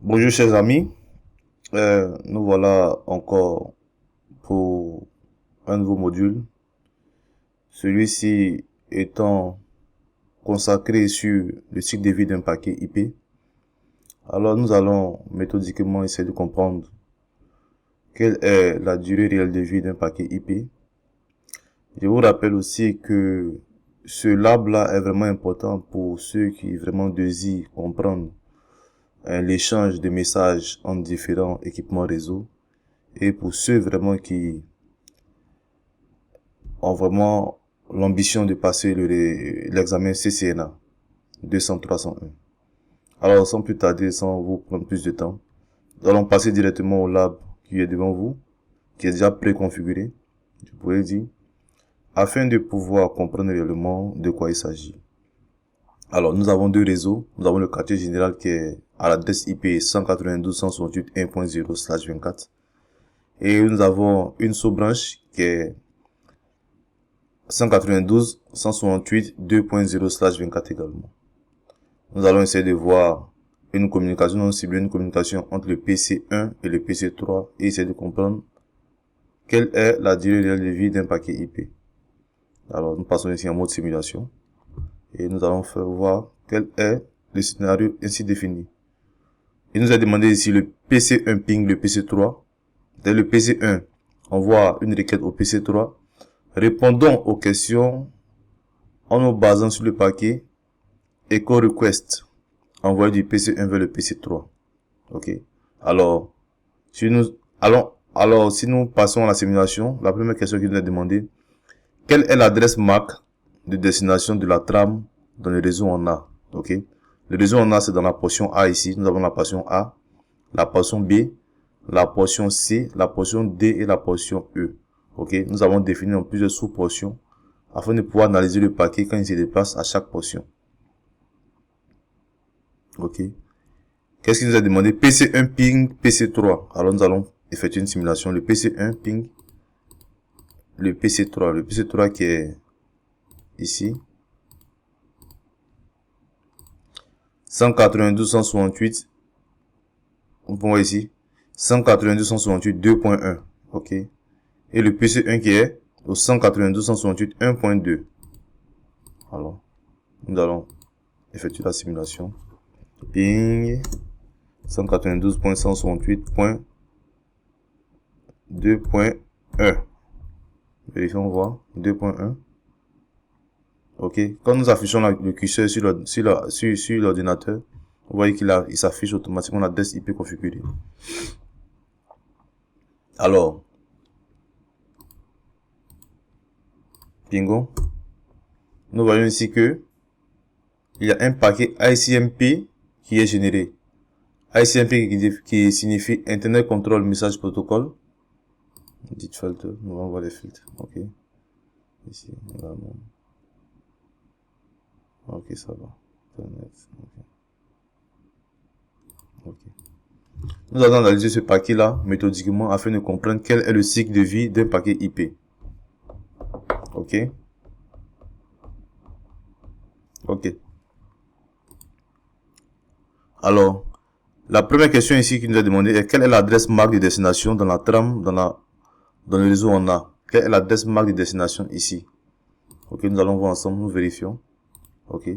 Bonjour chers amis, nous voilà encore pour un nouveau module, celui-ci étant consacré sur le cycle de vie d'un paquet IP. Alors nous allons méthodiquement essayer de comprendre quelle est la durée réelle de vie d'un paquet IP. Je vous rappelle aussi que ce lab-là est vraiment important pour ceux qui vraiment désirent comprendre l'échange de messages entre différents équipements réseau. Et pour ceux vraiment qui ont vraiment l'ambition de passer l'examen CCNA 200-301. Alors, sans plus tarder, sans vous prendre plus de temps, nous allons passer directement au lab qui est devant vous, qui est déjà préconfiguré, je pourrais dire, afin de pouvoir comprendre réellement de quoi il s'agit. Alors, nous avons deux réseaux. Nous avons le quartier général qui est à l'adresse IP 192.168.1.0/24. Et nous avons une sous-branche qui est 192.168.2.0/24 également. Nous allons essayer de voir une communication, non ciblée, une communication entre le PC1 et le PC3 et essayer de comprendre quelle est la durée réelle de vie d'un paquet IP. Alors, nous passons ici en mode simulation et nous allons faire voir quel est le scénario ainsi défini. Il nous a demandé ici le PC1 ping le PC3. Dès le PC1, envoie une requête au PC3. Répondons aux questions en nous basant sur le paquet echo request envoyé du PC1 vers le PC3. Ok. Alors, si nous passons à la simulation, la première question qui nous est demandée, quelle est l'adresse MAC de destination de la trame dans le réseau en A? Ok. Le réseau en A, c'est dans la portion A ici. Nous avons la portion A, la portion B, la portion C, la portion D et la portion E. Ok. Nous avons défini en plusieurs sous-portions afin de pouvoir analyser le paquet quand il se déplace à chaque portion. Ok. Qu'est-ce qu'il nous a demandé? PC1 ping PC3. Alors nous allons effectuer une simulation. Le PC1 ping le PC3. Le PC3 qui est ici. 192.168. On peut voir ici. 192.168.2.1. Ok. Et le PC1 qui est au 192.168.1.2. Alors, nous allons effectuer la simulation. Ping 192.168.2.1. Vérifions voir 2.1. Ok. Quand nous affichons le curseur sur l'ordinateur, vous voyez qu'il s'affiche automatiquement l'adresse IP configurée. Alors, bingo. Nous voyons ici que il y a un paquet ICMP qui est généré. ICMP qui signifie Internet Control Message Protocol. Dit filtre, nous allons voir les filtres. Ok. Ici, également. Ok, ça va. Ok. Nous allons analyser ce paquet-là méthodiquement afin de comprendre quel est le cycle de vie d'un paquet IP. Ok. Ok. Alors, la première question ici qui nous a demandé est quelle est l'adresse MAC de destination dans la trame, dans le réseau en A. Quelle est l'adresse MAC de destination ici? Ok, nous allons voir ensemble, nous vérifions. Ok.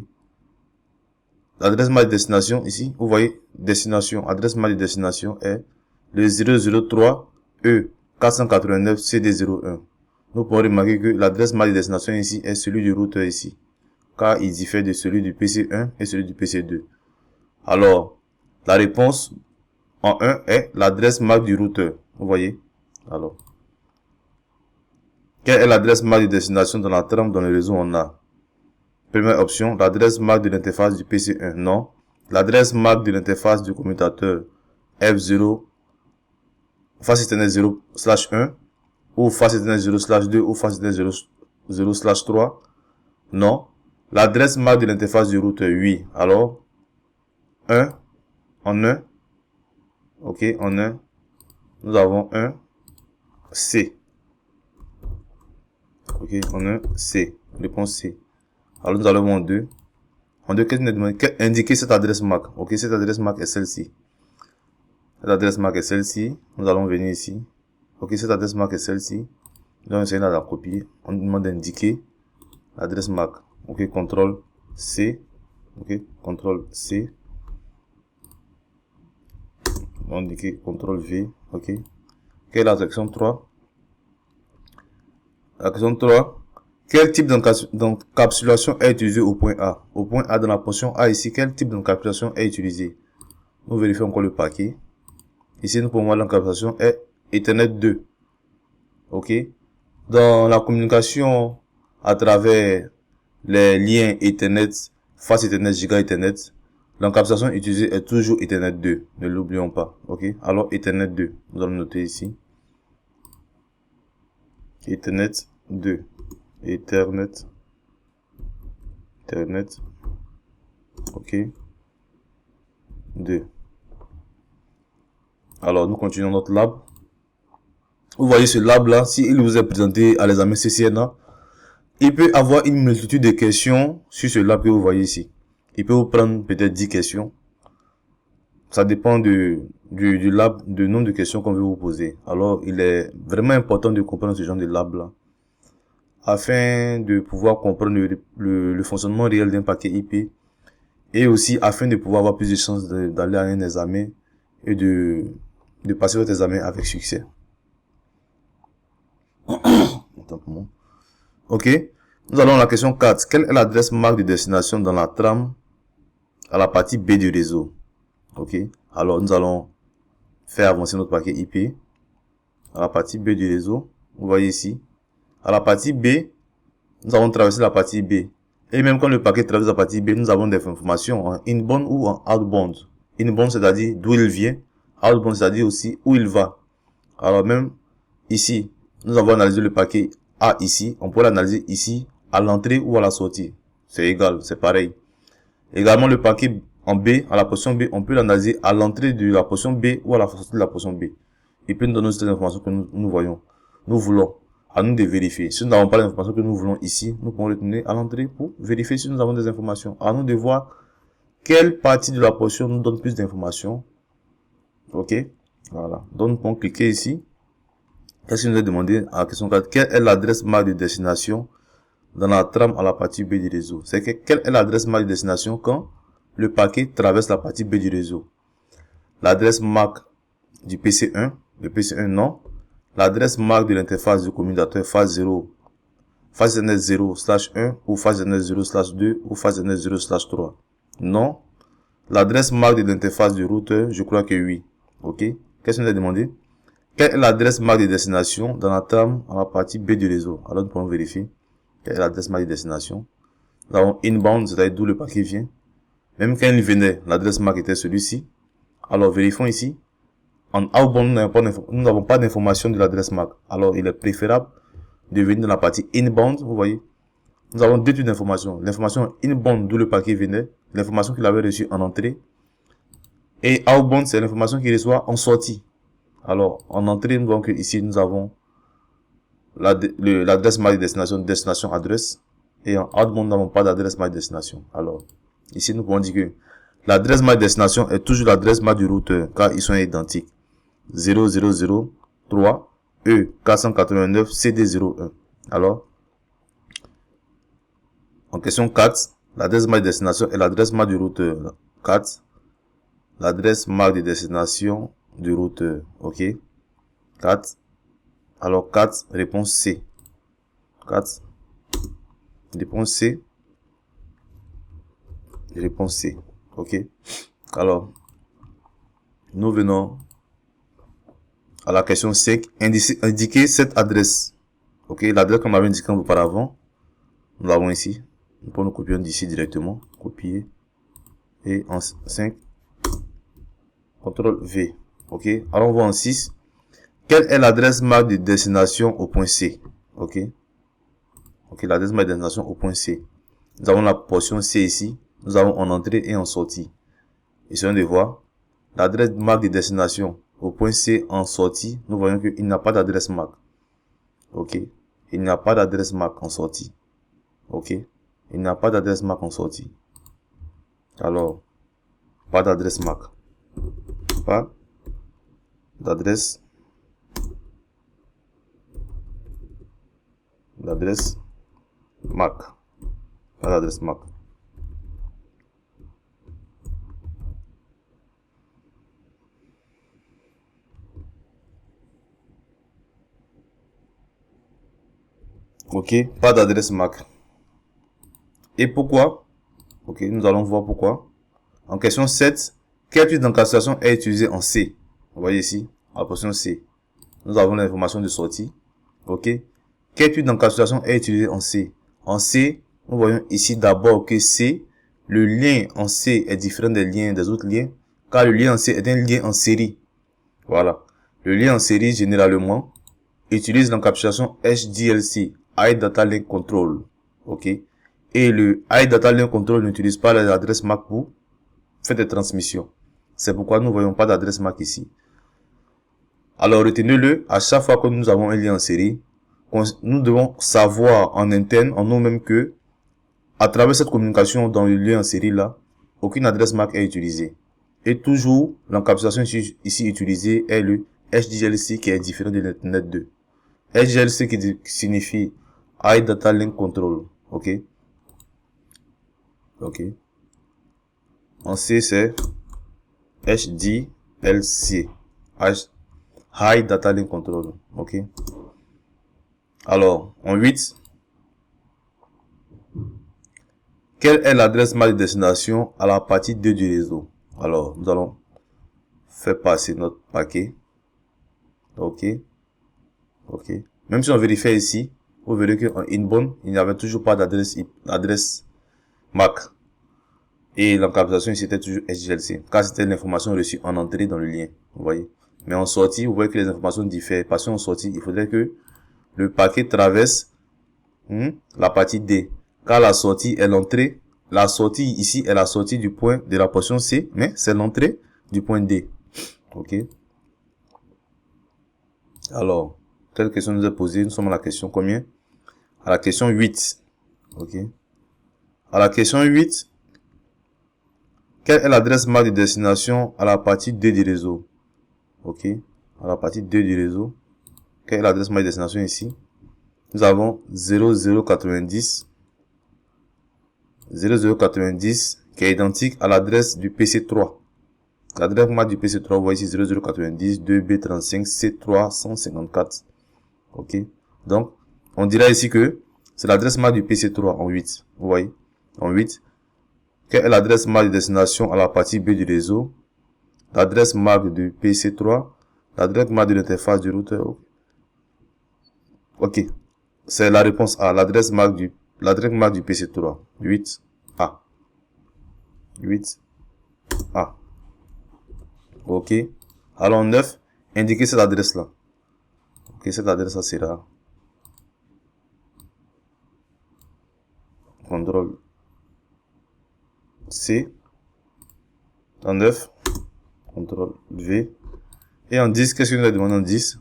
L'adresse MAC de destination ici, vous voyez, destination, adresse MAC de destination est le 003E489CD01. Nous pouvons remarquer que l'adresse MAC de destination ici est celui du routeur ici, car il diffère de celui du PC1 et celui du PC2. Alors, la réponse en 1 est l'adresse MAC du routeur. Vous voyez? Alors, quelle est l'adresse MAC de destination dans la trame dans le réseau en A? Première option, l'adresse MAC de l'interface du PC1. Non. L'adresse MAC de l'interface du commutateur F0, face Ethernet 0/1, ou face Ethernet 0/2, ou face Ethernet 0/3. Non. L'adresse MAC de l'interface du routeur, oui. Alors, 1, en 1. Ok, en 1. Nous avons un C. Ok, en 1, C. Réponse C. Alors, nous allons en 2. En 2, qu'est-ce que nous demande? Indiquer cette adresse MAC. Ok, cette adresse MAC est celle-ci. Cette adresse MAC est celle-ci. Nous allons venir ici. Ok, cette adresse MAC est celle-ci. Donc, essayer de la copier. On nous demande d'indiquer l'adresse MAC. Ok, CTRL C. Ok, CTRL C. On indique CTRL V. Ok. Quelle est la section 3? La question 3. Quel type d'encapsulation est utilisé au point A? Au point A, dans la portion A ici, quel type d'encapsulation est utilisé? Nous vérifions encore le paquet. Ici, nous pouvons voir l'encapsulation est Ethernet 2. Ok. Dans la communication à travers les liens Ethernet, Fast Ethernet, Giga Ethernet, l'encapsulation utilisée est toujours Ethernet 2. Ne l'oublions pas. Ok. Alors, Ethernet 2. Nous allons noter ici. Ethernet 2. Ethernet. Ok. 2. Alors, nous continuons notre lab. Vous voyez ce lab là, s'il vous est présenté à l'examen CCNA, il peut avoir une multitude de questions sur ce lab que vous voyez ici. Il peut vous prendre peut-être 10 questions. Ça dépend du lab, du nombre de questions qu'on veut vous poser. Alors, il est vraiment important de comprendre ce genre de lab là, afin de pouvoir comprendre le fonctionnement réel d'un paquet IP, et aussi afin de pouvoir avoir plus de chances d'aller à un examen et de passer votre examen avec succès. Ok. Nous allons à la question 4. Quelle est l'adresse MAC de destination dans la trame à la partie B du réseau? Ok. Alors, nous allons faire avancer notre paquet IP à la partie B du réseau. Vous voyez ici. À la partie B, nous avons traversé la partie B. Et même quand le paquet traverse la partie B, nous avons des informations en inbound ou en outbound. Inbound, c'est-à-dire d'où il vient. Outbound, c'est-à-dire aussi où il va. Alors, même ici, nous avons analysé le paquet A ici. On peut l'analyser ici, à l'entrée ou à la sortie. C'est égal, c'est pareil. Également, le paquet en B, à la position B, on peut l'analyser à l'entrée de la position B ou à la sortie de la position B. Il peut nous donner toutes les informations que nous voyons. Nous voulons. À nous de vérifier. Si nous n'avons pas l'information que nous voulons ici, nous pouvons retourner à l'entrée pour vérifier si nous avons des informations. À nous de voir quelle partie de la portion nous donne plus d'informations. Ok. Voilà. Donc, nous pouvons cliquer ici. Qu'est-ce qu'il nous a demandé à la question 4? Quelle est l'adresse MAC de destination dans la trame à la partie B du réseau? C'est que quelle est l'adresse MAC de destination quand le paquet traverse la partie B du réseau? L'adresse MAC du PC1, le PC1 non. L'adresse MAC de l'interface du commutateur phase 0, phase Ethernet 0/1 ou phase Ethernet 0/2 ou phase Ethernet 0/3. Non. L'adresse MAC de l'interface du routeur, je crois que oui. Ok. Qu'est-ce qu'on a demandé? Quelle est l'adresse MAC de destination dans la trame à la partie B du réseau? Alors nous pouvons vérifier. Quelle est l'adresse MAC de destination? Nous avons inbound, c'est-à-dire d'où le paquet vient. Même quand il venait, l'adresse MAC était celui-ci. Alors vérifions ici. En outbound, nous n'avons pas d'information de l'adresse MAC. Alors, il est préférable de venir dans la partie inbound. Vous voyez, nous avons deux types d'informations. L'information inbound, d'où le paquet venait, l'information qu'il avait reçue en entrée. Et outbound, c'est l'information qu'il reçoit en sortie. Alors, en entrée, nous voyons que ici, nous avons l'adresse MAC de destination, destination adresse. Et en outbound, nous n'avons pas d'adresse MAC de destination. Alors, ici, nous pouvons dire que l'adresse MAC de destination est toujours l'adresse MAC du routeur, car ils sont identiques. 0003 E489 CD01. Alors, en question 4, l'adresse MAC de destination est l'adresse MAC du routeur. 4, l'adresse MAC de destination du routeur. Ok. 4. Alors 4, réponse C. 4, réponse C. Réponse C. Ok. Alors, nous venons à la question 5, indiquer cette adresse. Ok, l'adresse qu'on avait indiquée auparavant, nous l'avons ici. Nous pouvons nous copier d'ici directement. Copier. Et en 5, CTRL V. Ok, alors on voit en 6. Quelle est l'adresse MAC de destination au point C? Ok. Ok, l'adresse MAC de destination au point C. Nous avons la portion C ici. Nous avons en entrée et en sortie. Essayons de voir. L'adresse MAC de destination au point C en sortie, nous voyons qu'il n'y a pas d'adresse MAC. Ok. Il n'y a pas d'adresse MAC en sortie. Ok. Il n'y a pas d'adresse MAC en sortie. Alors, pas d'adresse MAC. Pas d'adresse MAC, pas d'adresse MAC. Ok, pas d'adresse MAC. Et pourquoi? Ok, nous allons voir pourquoi. En question 7, quel type d'encapsulation est utilisé en C? Vous voyez ici, à la portion C. Nous avons l'information de sortie. Ok. Quel type d'encapsulation est utilisé en C? En C, nous voyons ici d'abord que C, le lien en C est différent des autres liens, car le lien en C est un lien en série. Voilà. Le lien en série, généralement, utilise l'encapsulation HDLC, High Data Link Control. Ok. Et le High Data Link Control n'utilise pas les adresses MAC pour faire des transmissions. C'est pourquoi nous ne voyons pas d'adresse MAC ici. Alors retenez-le, à chaque fois que nous avons un lien en série, nous devons savoir en interne, en nous-mêmes, que à travers cette communication dans le lien en série là, aucune adresse MAC est utilisée. Et toujours, l'encapsulation ici utilisée est le HDLC qui est différent de l'Ethernet 2. HDLC qui signifie High Data Link Control. Ok. Ok. En C, c'est HDLC. High Data Link Control. Ok. Alors, en 8, quelle est l'adresse MAC de destination à la partie 2 du réseau? Alors, nous allons faire passer notre paquet. Ok. Ok. Même si on vérifie ici, vous verrez qu'en inbound, il n'y avait toujours pas d'adresse MAC. Et l'encapsulation ici était toujours HDLC, car c'était l'information reçue en entrée dans le lien. Vous voyez. Mais en sortie, vous voyez que les informations diffèrent. Parce qu'en sortie, il faudrait que le paquet traverse la partie D. Car la sortie est l'entrée. La sortie ici est la sortie du point de la portion C, mais c'est l'entrée du point D. Ok. Alors, telle question nous est posée. Nous sommes à la question combien? À la question 8. Ok. À la question 8, quelle est l'adresse MAC de destination à la partie 2 du réseau? Ok. À la partie 2 du réseau. Quelle est l'adresse MAC de destination ici? Nous avons 0090 qui est identique à l'adresse du PC3. L'adresse MAC du PC3, vous voyez ici 0090 2B35 C354. Ok. Donc, on dira ici que c'est l'adresse MAC du PC3 en 8. Vous voyez? En 8. Quelle est l'adresse MAC de destination à la partie B du réseau? L'adresse MAC du PC3. L'adresse MAC de l'interface du routeur. Ok. C'est la réponse A. L'adresse MAC du PC3. 8A. 8A. Ok. Alors 9. Indiquez cette adresse-là. Ok, cette adresse-là sera CTRL C. En 9. CTRL V. Et en 10, qu'est-ce que nous a demandé en 10?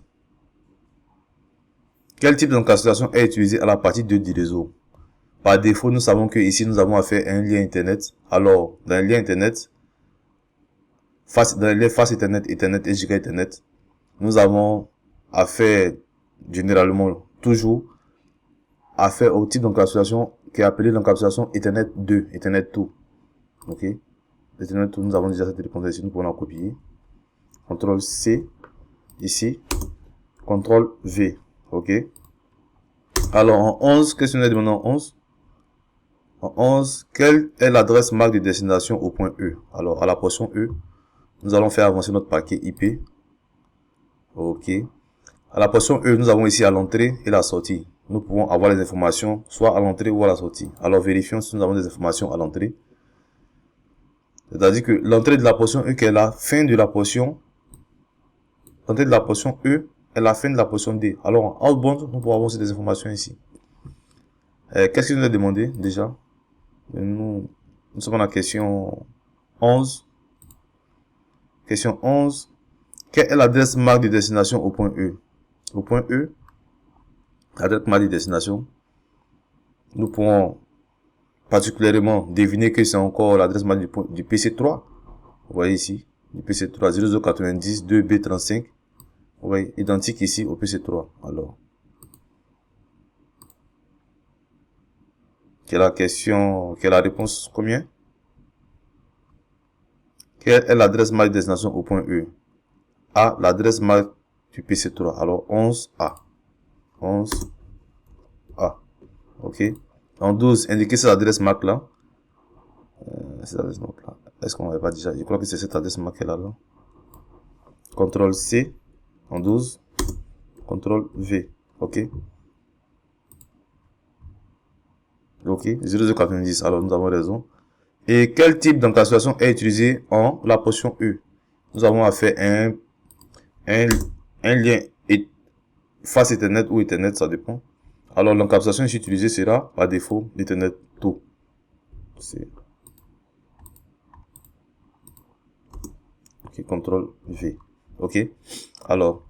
Quel type d'encapsulation est utilisé à la partie 2 du réseau? Par défaut, nous savons que ici, nous avons affaire à un lien Internet. Alors, dans le lien Internet, dans les faces Ethernet et Giga Ethernet, nous avons affaire, généralement, toujours, affaire au type d'encapsulation qui est appelé l'encapsulation Ethernet 2, Ethernet 2. Ok? Ethernet 2, nous avons déjà cette réponse ici, nous pouvons la copier. CTRL C, ici. CTRL V. Ok? Alors, en 11, qu'est-ce qu'on a demandé en 11? En 11, quelle est l'adresse MAC de destination au point E? Alors, à la portion E, nous allons faire avancer notre paquet IP. Ok. À la portion E, nous avons ici à l'entrée et la sortie. Nous pouvons avoir les informations soit à l'entrée ou à la sortie. Alors, vérifions si nous avons des informations à l'entrée. C'est-à-dire que l'entrée de la portion E qui est la fin de la portion, l'entrée de la portion E est la fin de la portion D. Alors, en outbound, nous pouvons avoir aussi des informations ici. Qu'est-ce qu'il nous a demandé déjà? Nous sommes à la question 11. Question 11. Quelle est l'adresse MAC de destination au point E? Au point E, l'adresse MAC de destination, nous pouvons particulièrement deviner que c'est encore l'adresse MAC du PC3. Vous voyez ici, du PC3 0090 2B35 Oui, identique ici au PC3. Alors, quelle est la question, quelle est la réponse, combien? Quelle est l'adresse MAC destination au point E? A, l'adresse MAC du PC3. Alors, 11A. 11A. OK. En 12, indiquez cette adresse MAC là. Cette adresse MAC là. Est-ce qu'on n'avait pas déjà? Je crois que c'est cette adresse MAC là. CTRL C. En 12. CTRL V. OK. OK. 0090. Alors, nous avons raison. Et quel type d'encapsulation est utilisé en la portion E? Nous avons affaire à un lien face Ethernet ou Ethernet, ça dépend. Alors, l'encapsulation ici utilisée sera, par défaut, l'Ethernet tôt. OK, CTRL V. OK. Alors,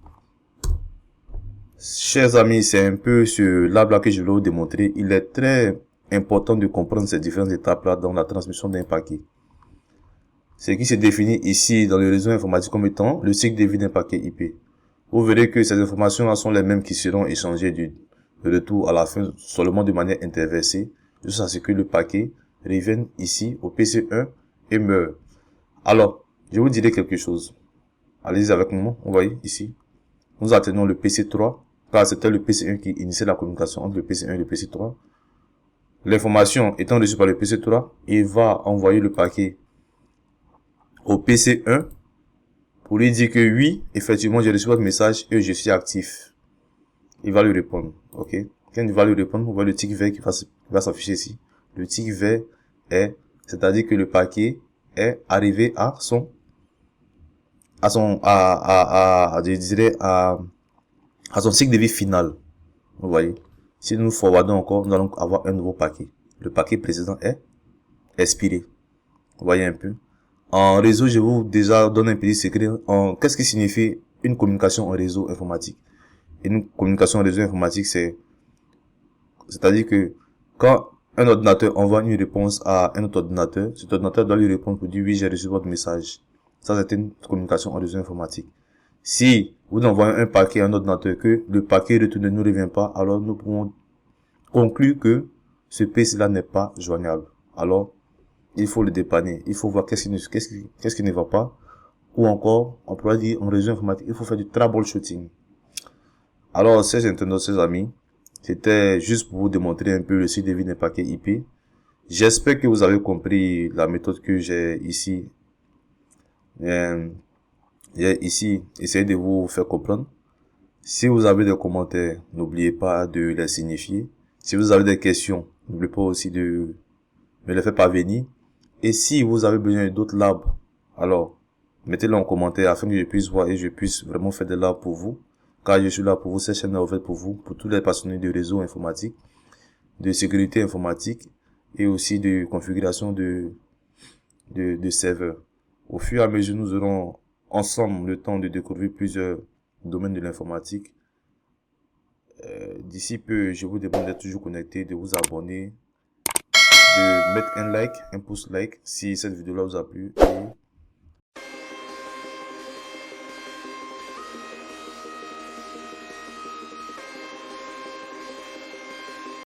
chers amis, c'est un peu ce lab-là que je vais vous démontrer. Il est très important de comprendre ces différentes étapes-là dans la transmission d'un paquet. Ce qui se définit ici dans le réseau informatique comme étant le cycle de vie d'un paquet IP. Vous verrez que ces informations-là sont les mêmes qui seront échangées du retour à la fin seulement de manière interversée, jusqu'à ce que le paquet revienne ici au PC1 et meure. Alors, je vous dirai quelque chose. Allez-y avec moi, vous voyez ici. Nous atteignons le PC3, car c'était le PC1 qui initiait la communication entre le PC1 et le PC3. L'information étant reçue par le PC3, il va envoyer le paquet au PC1 pour lui dire que oui, effectivement, j'ai reçu votre message et je suis actif. Il va lui répondre, ok? Quand il va lui répondre, on voit le tic vert qui va s'afficher ici. Le tic vert est, c'est-à-dire que le paquet est arrivé à son cycle de vie final. Vous voyez? Si nous forwardons encore, nous allons avoir un nouveau paquet. Le paquet précédent est expiré. Vous voyez un peu? En réseau, je vous déjà donne un petit secret. Qu'est-ce qui signifie une communication en réseau informatique? Une communication en réseau informatique, c'est-à-dire que quand un ordinateur envoie une réponse à un autre ordinateur, cet ordinateur doit lui répondre pour dire oui, j'ai reçu votre message. Ça, c'est une communication en réseau informatique. Si vous envoyez un paquet à un ordinateur que le paquet retourné ne revient pas, alors nous pouvons conclure que ce PC-là n'est pas joignable. Alors, il faut le dépanner. Il faut voir qu'est-ce qui ne va pas. Ou encore, on pourrait dire en réseau informatique, il faut faire du troubleshooting. Alors, chers internautes, chers amis, c'était juste pour vous démontrer un peu le cycle de vie d'un paquet IP. J'espère que vous avez compris la méthode que j'ai ici. J'ai ici essayé de vous faire comprendre. Si vous avez des commentaires, n'oubliez pas de les signifier. Si vous avez des questions, n'oubliez pas aussi de me les faire parvenir. Et si vous avez besoin d'autres labs, alors mettez-le en commentaire afin que je puisse voir et je puisse vraiment faire des labs pour vous. Car je suis là pour vous, cette chaîne est ouverte pour vous, pour tous les passionnés de réseau informatique, de sécurité informatique et aussi de configuration de serveurs. Au fur et à mesure, nous aurons ensemble le temps de découvrir plusieurs domaines de l'informatique. D'ici peu, je vous demande d'être toujours connecté, de vous abonner, de mettre un like, un pouce like si cette vidéo-là vous a plu. Et